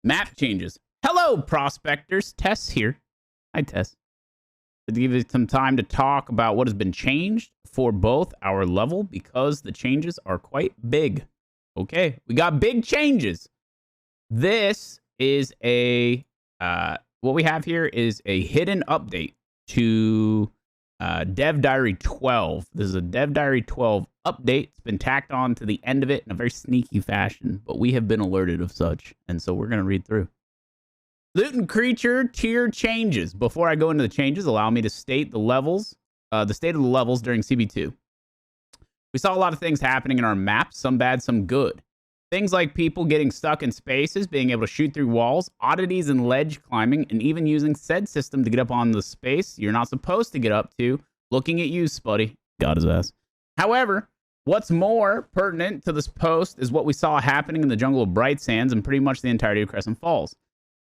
Map changes. Hello, prospectors. Tess here. Hi, Tess. To give you some time to talk about what has been changed for both our level because the changes are quite big. Okay, we got big changes. This is what we have here is a hidden update to Dev Diary 12. This is a Dev Diary 12 update. It's been tacked on to the end of it in a very sneaky fashion, but we have been alerted of such, and so we're going to read through. Loot and creature tier changes. Before I go into the changes, allow me to state the levels, the state of the levels during CB2. We saw a lot of things happening in our map, some bad, some good. Things like people getting stuck in spaces, being able to shoot through walls, oddities and ledge climbing, and even using said system to get up on the space you're not supposed to get up to. Looking at you, Spuddy. Got his ass. However, what's more pertinent to this post is what we saw happening in the jungle of Bright Sands and pretty much the entirety of Crescent Falls.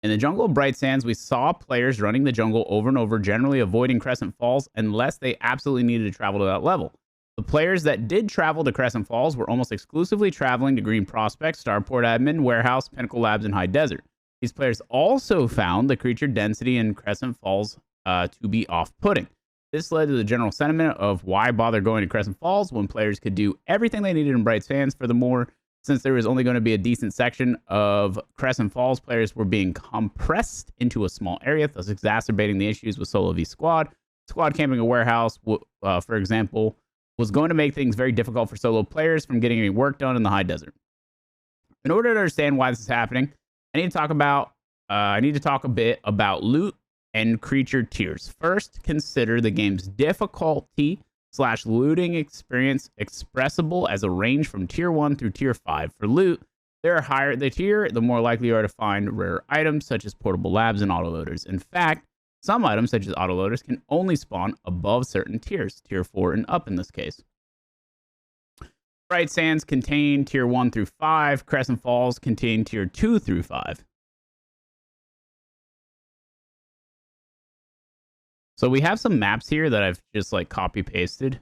In the jungle of Bright Sands, we saw players running the jungle over and over, generally avoiding Crescent Falls unless they absolutely needed to travel to that level. The players that did travel to Crescent Falls were almost exclusively traveling to Green Prospect, Starport Admin, Warehouse, Pinnacle Labs, and High Desert. These players also found the creature density in Crescent Falls to be off-putting. This led to the general sentiment of why bother going to Crescent Falls when players could do everything they needed in Bright Sands. Furthermore, since there was only going to be a decent section of Crescent Falls, players were being compressed into a small area, thus exacerbating the issues with solo v squad. Squad camping a warehouse, for example, was going to make things very difficult for solo players from getting any work done in the high desert. In order to understand why this is happening, I need to talk a bit about loot and creature tiers. First, consider the game's difficulty / looting experience expressible as a range from tier 1 through tier 5. For loot, the higher the tier, the more likely you are to find rare items such as portable labs and autoloaders. In fact, some items such as autoloaders can only spawn above certain tiers, tier 4 and up in this case. Bright Sands contain tier 1 through 5. Crescent Falls contain tier 2 through 5. So we have some maps here that I've just like copy pasted.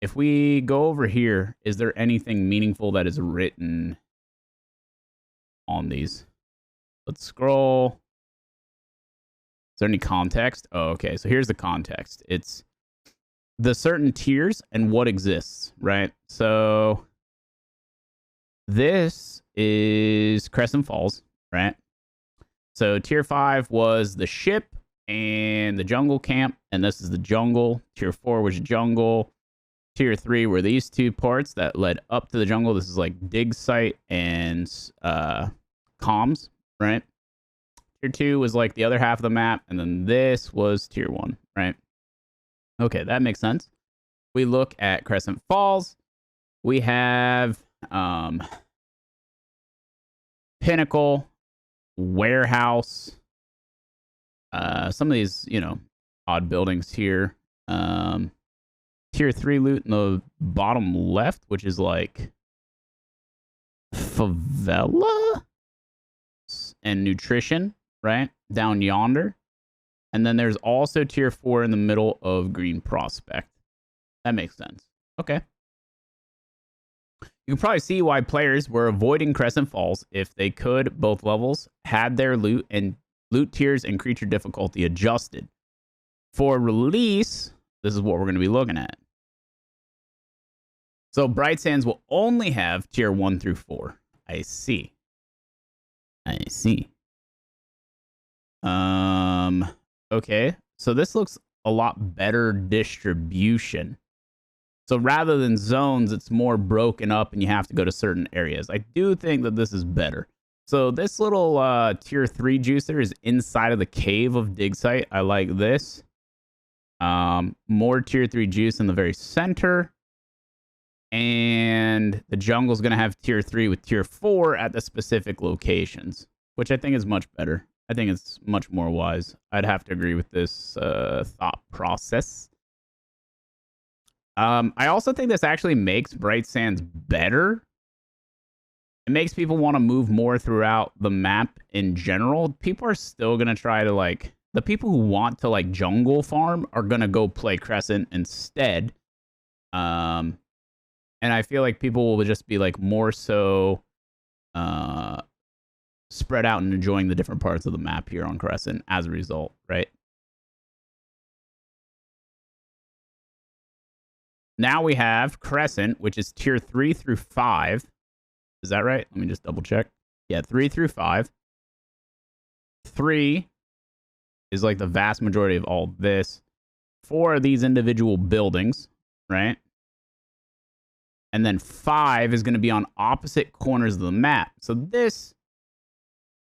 If we go over here, is there anything meaningful that is written on these? Let's scroll. Is there any context? Oh, okay. So here's the context. It's the certain tiers and what exists, right? So this is Crescent Falls, right? So tier 5 was the ship and the jungle camp, and this is the jungle. Tier 4 was jungle. Tier 3 were these two parts that led up to the jungle. This is like dig site and comms, right? Tier 2 was like the other half of the map, and then this was tier 1, right? Okay, that makes sense. We look at Crescent Falls. We have Pinnacle, Warehouse, some of these, odd buildings here. Tier 3 loot in the bottom left, which is like favela and nutrition, right? Down yonder. And then there's also tier 4 in the middle of Green Prospect. That makes sense. Okay. You can probably see why players were avoiding Crescent Falls if they could. Both levels had their loot tiers and creature difficulty adjusted. For release, this is what we're going to be looking at. So Bright Sands will only have tier 1 through 4. I see. Okay. So this looks a lot better distribution. So rather than zones, it's more broken up and you have to go to certain areas. I do think that this is better. So this little tier 3 juicer is inside of the cave of dig site. I like this. More tier 3 juice in the very center. And the jungle's going to have tier 3 with tier 4 at the specific locations, which I think is much better. I think it's much more wise. I'd have to agree with this thought process. I also think this actually makes Bright Sands better. It makes people want to move more throughout the map in general. People are still going to try to the people who want to jungle farm are going to go play Crescent instead. And I feel like people will just be more so spread out and enjoying the different parts of the map here on Crescent as a result, right? Now we have Crescent, which is tier 3 through 5. Is that right? Let me just double check. Yeah, 3 through 5. 3 is like the vast majority of all this. 4 are these individual buildings, right? And then 5 is going to be on opposite corners of the map. So this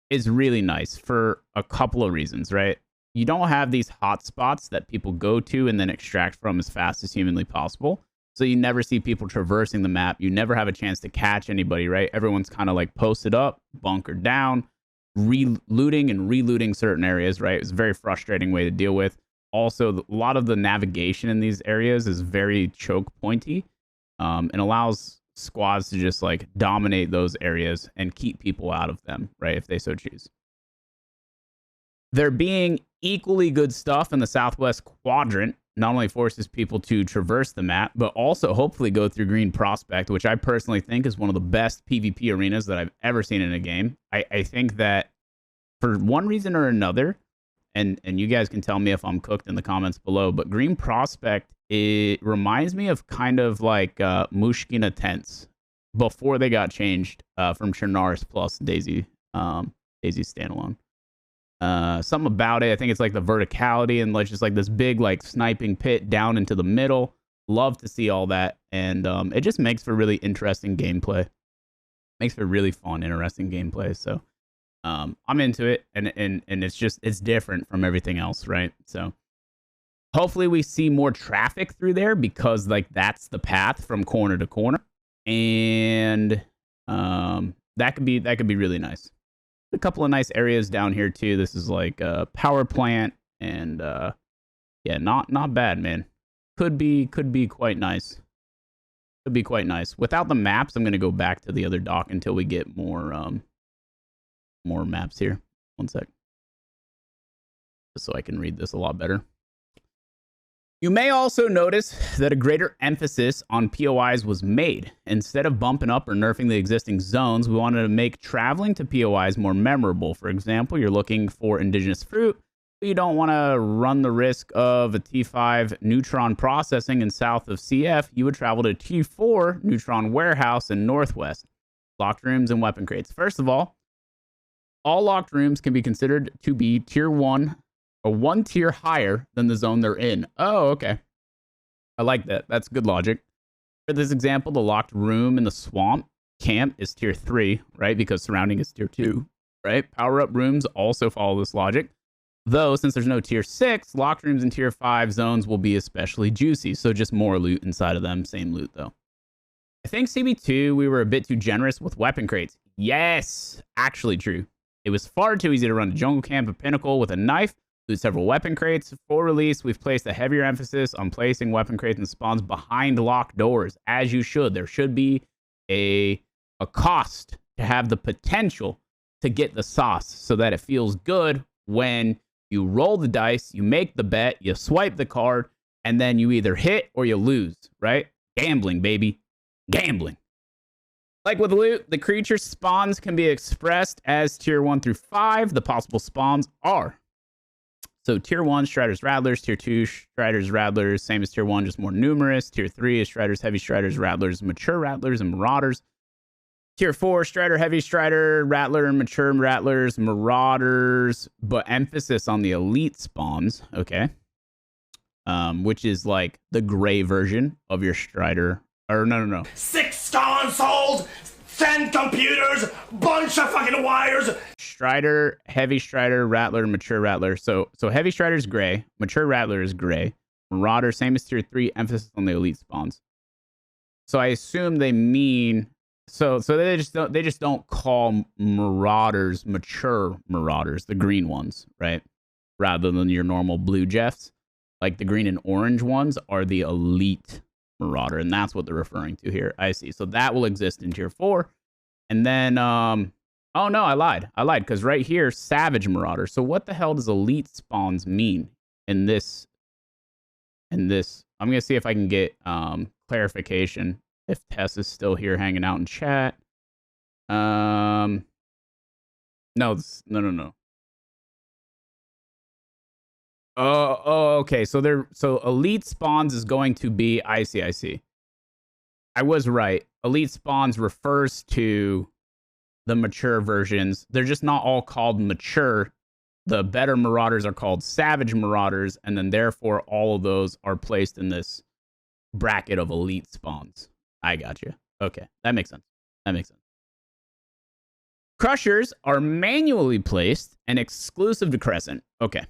is really nice for a couple of reasons, right? You don't have these hotspots that people go to and then extract from as fast as humanly possible. So you never see people traversing the map. You never have a chance to catch anybody, right? Everyone's kind of like posted up, bunkered down, looting and relooting certain areas, right? It's a very frustrating way to deal with. Also, a lot of the navigation in these areas is very choke pointy, and allows squads to just like dominate those areas and keep people out of them, right? If they so choose. There being equally good stuff in the southwest quadrant not only forces people to traverse the map, but also hopefully go through Green Prospect, which I personally think is one of the best PvP arenas that I've ever seen in a game. I think that for one reason or another, and you guys can tell me if I'm cooked in the comments below, but Green Prospect, it reminds me of kind of like Mushkina Tents before they got changed from Chernarus plus Daisy standalone. Something about it, I think it's like the verticality and like just like this big like sniping pit down into the middle. Love to see all that, and it just makes for really interesting gameplay. Makes for really fun, interesting gameplay. So I'm into it, and it's different from everything else, right? So hopefully we see more traffic through there, because like that's the path from corner to corner, and that could be really nice. A couple of nice areas down here too. This is like a power plant, and yeah, not bad, man. Could be quite nice. Could be quite nice. Without the maps, I'm gonna go back to the other dock until we get more maps here. One sec, just so I can read this a lot better. You may also notice that a greater emphasis on POIs was made. Instead of bumping up or nerfing the existing zones, we wanted to make traveling to POIs more memorable. For example, you're looking for indigenous fruit, but you don't want to run the risk of a T5 neutron processing in south of CF. You would travel to T4 neutron warehouse in northwest. Locked rooms and weapon crates. First of all locked rooms can be considered to be tier 1 or 1 tier higher than the zone they're in. Oh, okay. I like that. That's good logic. For this example, the locked room in the swamp camp is tier 3, right? Because surrounding is tier 2, right? Power-up rooms also follow this logic. Though, since there's no tier 6, locked rooms in tier 5 zones will be especially juicy. So just more loot inside of them. Same loot, though. I think CB2, we were a bit too generous with weapon crates. Yes, actually true. It was far too easy to run a jungle camp of Pinnacle with a knife, loot several weapon crates. For release, we've placed a heavier emphasis on placing weapon crates and spawns behind locked doors, as you should. There should be a cost to have the potential to get the sauce, so that it feels good when you roll the dice, you make the bet, you swipe the card, and then you either hit or you lose, right? Gambling, baby. Gambling. Like with loot, the creature spawns can be expressed as tier 1 through 5. The possible spawns are. So tier 1, Striders, Rattlers. Tier 2, Striders, Rattlers. Same as tier 1, just more numerous. Tier 3 is Striders, Heavy Striders, Rattlers, Mature Rattlers, and Marauders. Tier 4, Strider, Heavy Strider, Rattler, Mature Rattlers, Marauders, but emphasis on the elite spawns, okay? Which is like the gray version of your Strider. Or no. 6 consoles, 10 computers, bunch of fucking wires. Strider, Heavy Strider, Rattler, Mature Rattler. So Heavy Strider is gray, Mature Rattler is gray, Marauder, same as tier 3, emphasis on the elite spawns. So I assume they mean so they just don't call Marauders mature Marauders, the green ones, right? Rather than your normal blue Jeffs. Like the green and orange ones are the elite Marauder, and that's what they're referring to here. I see. So that will exist in tier 4. And then oh no, I lied because right here, Savage Marauder. So what the hell does elite spawns mean in this? I'm gonna see if I can get clarification if Tess is still here hanging out in chat. No, no. Okay. So elite spawns is going to be. I see. I was right. Elite spawns refers to the mature versions. They're just not all called mature. The better marauders are called savage marauders, and then therefore all of those are placed in this bracket of elite spawns. I got you. Okay, that makes sense. Crushers are manually placed and exclusive to Crescent. Okay,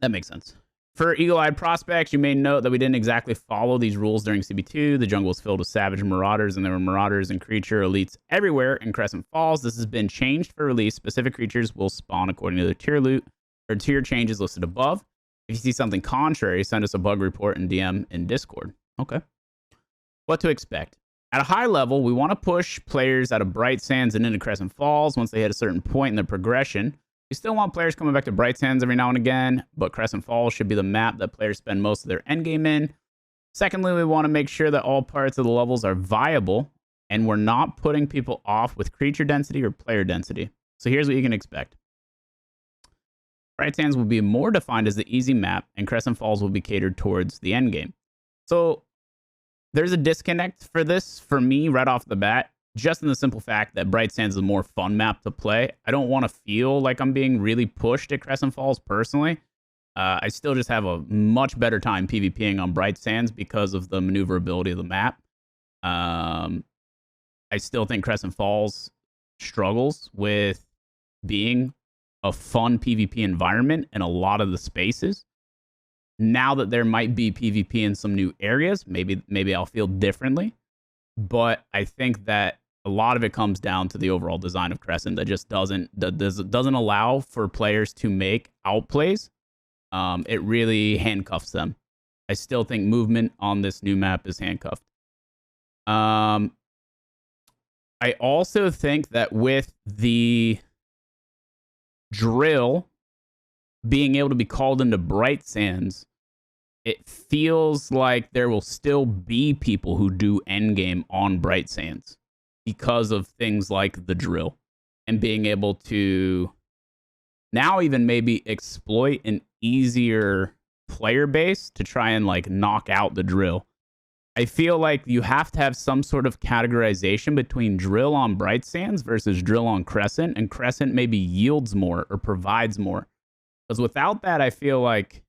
that makes sense. For eagle-eyed prospects, you may note that we didn't exactly follow these rules during CB2. The jungle was filled with savage marauders, and there were marauders and creature elites everywhere in Crescent Falls. This has been changed for release. Specific creatures will spawn according to the tier loot or tier changes listed above. If you see something contrary, send us a bug report and DM in Discord. Okay. What to expect? At a high level, we want to push players out of Bright Sands and into Crescent Falls once they hit a certain point in their progression. We still want players coming back to Bright Sands every now and again, but Crescent Falls should be the map that players spend most of their endgame in. Secondly, we want to make sure that all parts of the levels are viable, and we're not putting people off with creature density or player density. So here's what you can expect. Bright Sands will be more defined as the easy map, and Crescent Falls will be catered towards the endgame. So there's a disconnect for this, for me, right off the bat. Just in the simple fact that Bright Sands is a more fun map to play. I don't want to feel like I'm being really pushed at Crescent Falls personally. I still just have a much better time PvPing on Bright Sands because of the maneuverability of the map. I still think Crescent Falls struggles with being a fun PvP environment in a lot of the spaces. Now that there might be PvP in some new areas, maybe I'll feel differently. But I think that a lot of it comes down to the overall design of Crescent that just doesn't allow for players to make outplays. It really handcuffs them. I still think movement on this new map is handcuffed. I also think that with the drill being able to be called into Bright Sands, it feels like there will still be people who do endgame on Bright Sands because of things like the drill and being able to now even maybe exploit an easier player base to try and like knock out the drill. I feel like you have to have some sort of categorization between drill on Bright Sands versus drill on Crescent, and Crescent maybe yields more or provides more. Because without that, I feel like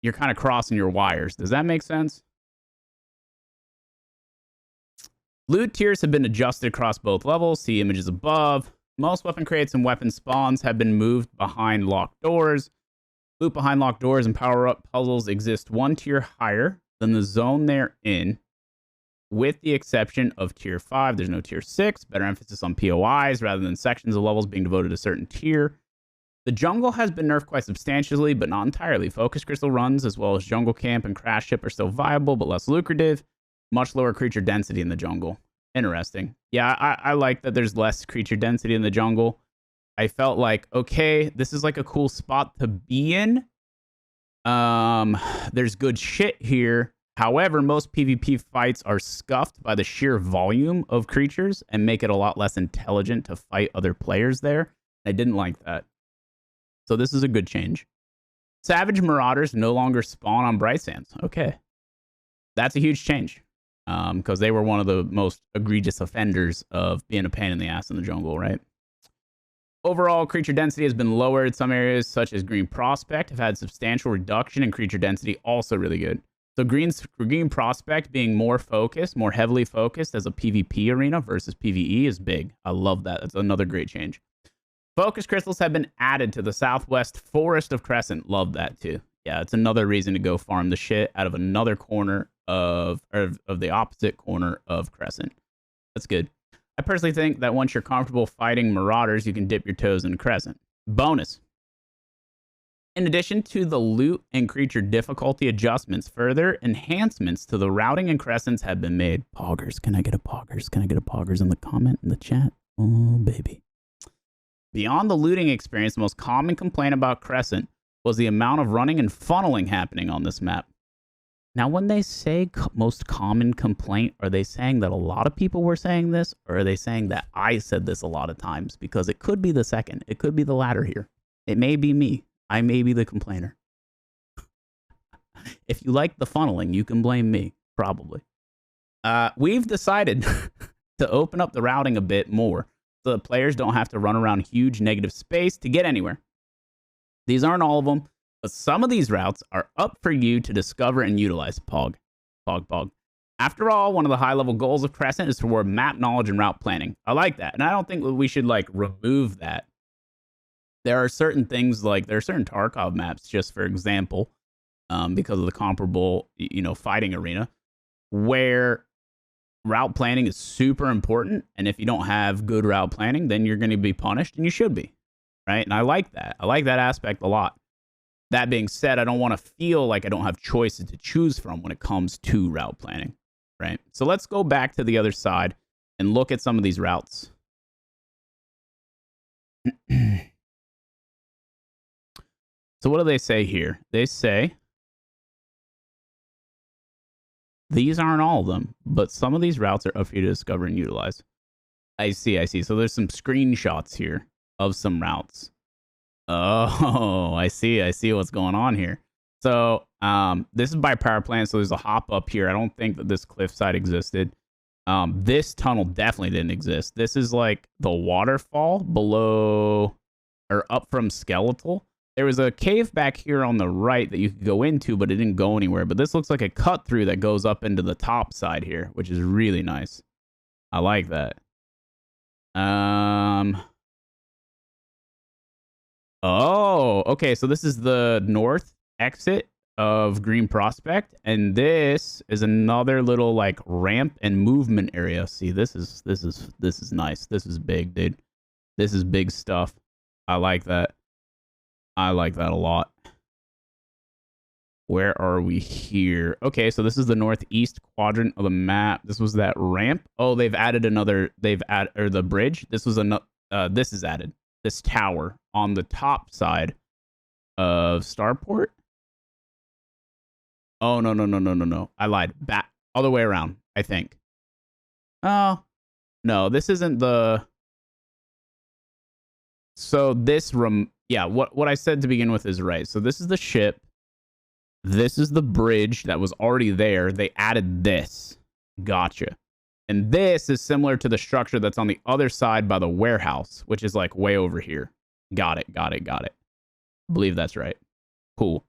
you're kind of crossing your wires. Does that make sense? Loot tiers have been adjusted across both levels. See images above. Most weapon crates and weapon spawns have been moved behind locked doors. Loot behind locked doors and power-up puzzles exist one tier higher than the zone they're in, with the exception of tier 5. There's no tier 6. Better emphasis on POIs rather than sections of levels being devoted to a certain tier. The jungle has been nerfed quite substantially, but not entirely. Focus crystal runs, as well as jungle camp and crash ship, are still viable, but less lucrative. Much lower creature density in the jungle. Interesting. Yeah, I like that there's less creature density in the jungle. I felt like, okay, this is like a cool spot to be in. There's good shit here. However, most PvP fights are scuffed by the sheer volume of creatures and make it a lot less intelligent to fight other players there. I didn't like that. So this is a good change. Savage Marauders no longer spawn on Bright Sands. Okay. That's a huge change. Because they were one of the most egregious offenders of being a pain in the ass in the jungle, right? Overall, creature density has been lowered. Some areas, such as Green Prospect, have had substantial reduction in creature density. Also really good. So Green Prospect being more focused, more heavily focused as a PvP arena versus PvE is big. I love that. That's another great change. Focus crystals have been added to the southwest forest of Crescent. Love that too. Yeah, it's another reason to go farm the shit out of another corner of the opposite corner of Crescent. That's good. I personally think that once you're comfortable fighting marauders, you can dip your toes in Crescent. Bonus. In addition to the loot and creature difficulty adjustments, further enhancements to the routing and Crescents have been made. Poggers. Can I get a poggers? Can I get a poggers in the comment, in the chat? Oh, baby. Beyond the looting experience, the most common complaint about Crescent was the amount of running and funneling happening on this map. Now, when they say most common complaint, are they saying that a lot of people were saying this, or are they saying that I said this a lot of times? Because it could be the second. It could be the latter here. It may be me. I may be the complainer. If you like the funneling, you can blame me, probably. We've decided to open up the routing a bit more so the players don't have to run around huge negative space to get anywhere. These aren't all of them, but some of these routes are up for you to discover and utilize. Pog. After all, one of the high-level goals of Crescent is to reward map knowledge and route planning. I like that, and I don't think we should, like, remove that. There are certain things, like, there are certain Tarkov maps, just for example, because of the comparable, fighting arena, where route planning is super important, and if you don't have good route planning, then you're going to be punished, and you should be, right? And I like that. I like that aspect a lot. That being said, I don't want to feel like I don't have choices to choose from when it comes to route planning, right? So let's go back to the other side and look at some of these routes. So what do they say here? They say these aren't all of them, but some of these routes are up for you to discover and utilize. I see. So there's some screenshots here of some routes. Oh, I see what's going on here. So this is by power plant, so there's a hop up here. I don't think that this cliffside existed. This tunnel definitely didn't exist. This is like the waterfall below or up from Skeletal. There was a cave back here on the right that you could go into, but it didn't go anywhere. But this looks like a cut through that goes up into the top side here, which is really nice. I like that. Oh, okay. So this is the north exit of Green Prospect, and this is another little like ramp and movement area. See, this is nice. This is big, dude. This is big stuff. I like that. I like that a lot. Where are we here? Okay, so this is the northeast quadrant of the map. This was that ramp. Oh, they've added another. Or the bridge. This was another. This is added. This tower on the top side of Starport. Oh no! I lied. Back all the way around. I think. Oh no, this isn't the. So this room. Yeah, what I said to begin with is right. So this is the ship. This is the bridge that was already there. They added this. Gotcha. And this is similar to the structure that's on the other side by the warehouse, which is like way over here. Got it. I believe that's right. Cool.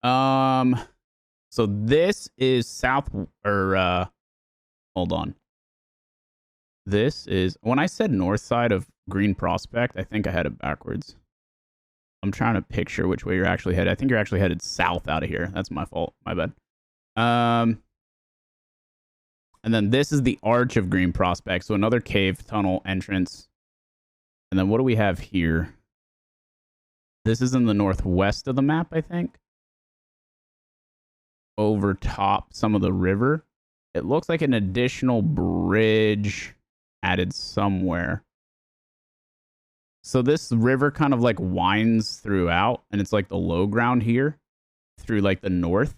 So this is south or hold on. This is when I said north side of Green Prospect, I think I had it backwards. I'm trying to picture which way you're actually headed. I think you're actually headed south out of here. That's my fault. My bad. And then this is the arch of Green Prospect. So another cave tunnel entrance. And then what do we have here? This is in the northwest of the map, I think. Over top some of the river. It looks like an additional bridge added somewhere. So this river kind of like winds throughout, and it's like the low ground here through like the north.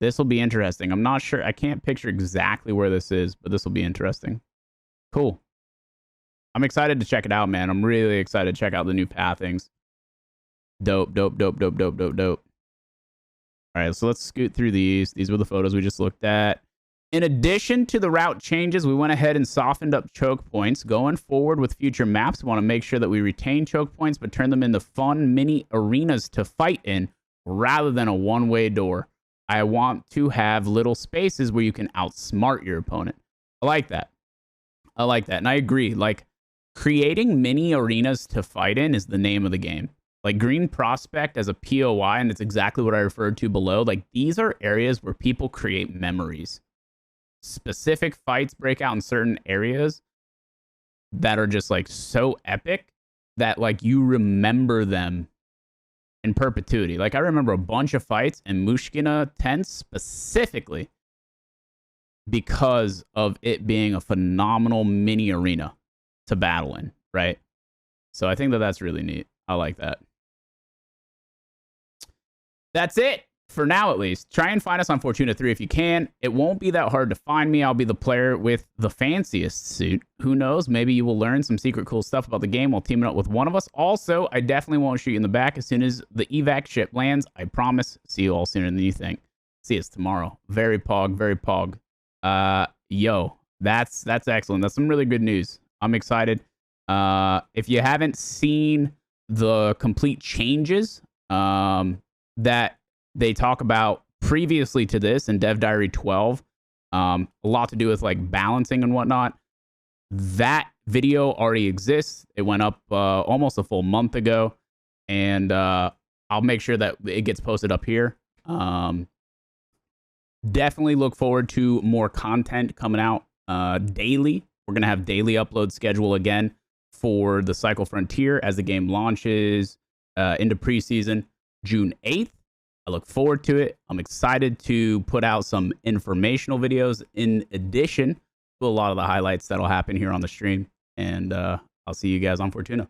This will be interesting. I'm not sure. I can't picture exactly where this is, but this will be interesting. Cool. I'm excited to check it out, man. I'm really excited to check out the new pathings. Dope. All right, so let's scoot through these. These were the photos we just looked at. In addition to the route changes, we went ahead and softened up choke points. Going forward with future maps, we want to make sure that we retain choke points, but turn them into fun mini arenas to fight in rather than a one-way door. I want to have little spaces where you can outsmart your opponent. I like that. And I agree. Like, creating mini arenas to fight in is the name of the game. Like Green Prospect as a POI, and it's exactly what I referred to below. Like, these are areas where people create memories. Specific fights break out in certain areas that are just like so epic that like you remember them in perpetuity. Like I remember a bunch of fights in Mushkina tents specifically because of it being a phenomenal mini arena to battle in, right? So I think that that's really neat. I like that. that's it for now, at least. Try and find us on Fortuna 3 if you can. It won't be that hard to find me. I'll be the player with the fanciest suit. Who knows? Maybe you will learn some secret cool stuff about the game while teaming up with one of us. Also, I definitely won't shoot you in the back as soon as the evac ship lands. I promise. See you all sooner than you think. See us tomorrow. Very pog, very pog. Yo, that's excellent. That's some really good news. I'm excited. If you haven't seen the complete changes that they talk about previously to this in Dev Diary 12, a lot to do with like balancing and whatnot. That video already exists. It went up almost a full month ago, and I'll make sure that it gets posted up here. Definitely look forward to more content coming out daily. We're going to have daily upload schedule again for the Cycle Frontier as the game launches into preseason June 8th. I look forward to it. I'm excited to put out some informational videos in addition to a lot of the highlights that'll happen here on the stream. And I'll see you guys on Fortuna.